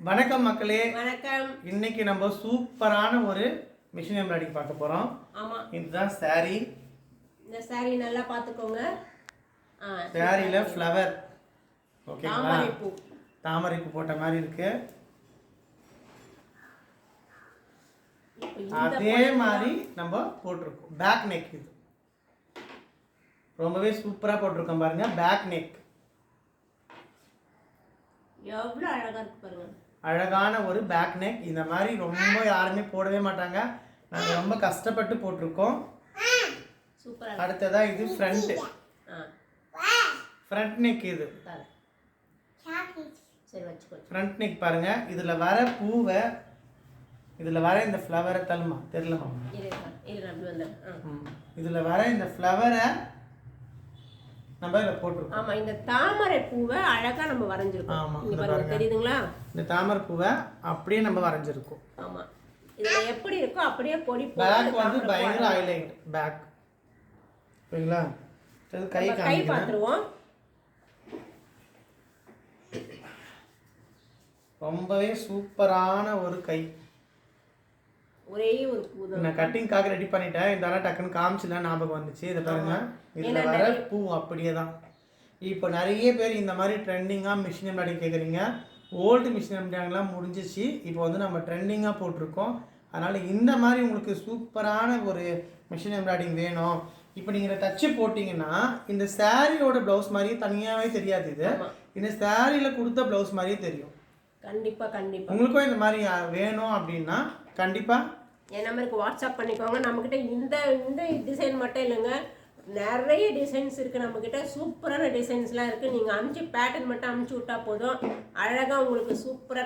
வணக்கம் மக்களே. வணக்கம். இன்னைக்கு நம்ம சூப்பரான ஒரு மிஷின் எம்ப்ராய்டிங் பார்க்க போறோம். ஆமா, இதுதான் saree. இந்த saree நல்லா பாத்துக்கோங்க. சாரியில ஃப்ளவர், ஓகேங்களா? தாமரைப்பூ. தாமரைப்பூ போட்ட மாதிரி இருக்கு. அதே மாதிரி நம்ம போட்டிருக்கோம். பேக் நெக், இது ரொம்பவே சூப்பரா போட்டிருக்கோம் பாருங்க. பேக் நெக் எவ்வளவு அழகா இருக்கு பாருங்க. அழகான ஒரு பேக் நெக். இந்த மாதிரி ரொம்ப யாருமே போடவே மாட்டாங்க. நாங்கள் ரொம்ப கஷ்டப்பட்டு போட்டிருக்கோம். சூப்பரா. அடுத்ததா இது ஃப்ரண்ட் நெக். இது சரி வச்சுக்கோ. ஃப்ரண்ட் நெக் பாருங்க. இதுல வர பூவை, இதுல வர இந்த ஃப்ளவரை தள்ளுமா தெரியலமா, இதுல வர இந்த ஃப்ளவரை நம்ம இதில் போட்டிருக்கோம். ஆமா, இந்த தாமரை பூவை அழகா நம்ம வரைஞ்சிருக்கோம். ஆமா, இங்க பாருங்க, தெரியுதுங்களா? இந்த தாமரை பூவை அப்படியே நம்ம வரைஞ்சிருக்கோம். ஆமா, இதுல எப்படி இருக்கோ அப்படியே பொடி பேக் வந்து பயங்கர ஹைலைட் பேக். சரிங்களா? இது கை பாத்துருவோம். ரொம்பவே சூப்பரான ஒரு கை. ஒரே ஒரு பூ தான். நான் கட்டிங்காக ரெடி பண்ணிட்டேன். இதெல்லாம் டக்குன்னு காமிச்சுல ஞாபகம் வந்துச்சு. இதை பாருங்க, இதுல வர பூ அப்படியே தான். இப்போ நிறைய பேர் இந்த மாதிரி ட்ரெண்டிங்காக மிஷின் எம்ப்ராய்டிங் கேட்குறீங்க. ஓல்டு மிஷின் எம்ப்ராய்டிங்லாம் முடிஞ்சிச்சு. இப்போ வந்து நம்ம ட்ரெண்டிங்காக போட்டிருக்கோம். அதனால் இந்த மாதிரி உங்களுக்கு சூப்பரான ஒரு மிஷின் எம்ப்ராய்டிங் வேணும். இப்போ நீங்கள் தச்சு போட்டிங்கன்னா இந்த சாரியோட ப்ளவுஸ் மாதிரியே தனியாகவே தெரியாது. இது இந்த சாரியில் கொடுத்த ப்ளவுஸ் மாதிரியே தெரியும். கண்டிப்பாக கண்டிப்பாக உங்களுக்கும் இந்த மாதிரி வேணும் அப்படின்னா கண்டிப்பாக என் நம்பருக்கு வாட்ஸ்அப் பண்ணிக்கோங்க. நம்மக்கிட்ட இந்த டிசைன் மட்டும் இல்லைங்க, நிறைய டிசைன்ஸ் இருக்குது நம்மக்கிட்ட. சூப்பரான டிசைன்ஸ்லாம் இருக்குது. நீங்கள் அனுப்பிச்சு பேட்டர்ன் மட்டும் அனுப்பிச்சி விட்டா போதும், அழகாக உங்களுக்கு சூப்பராக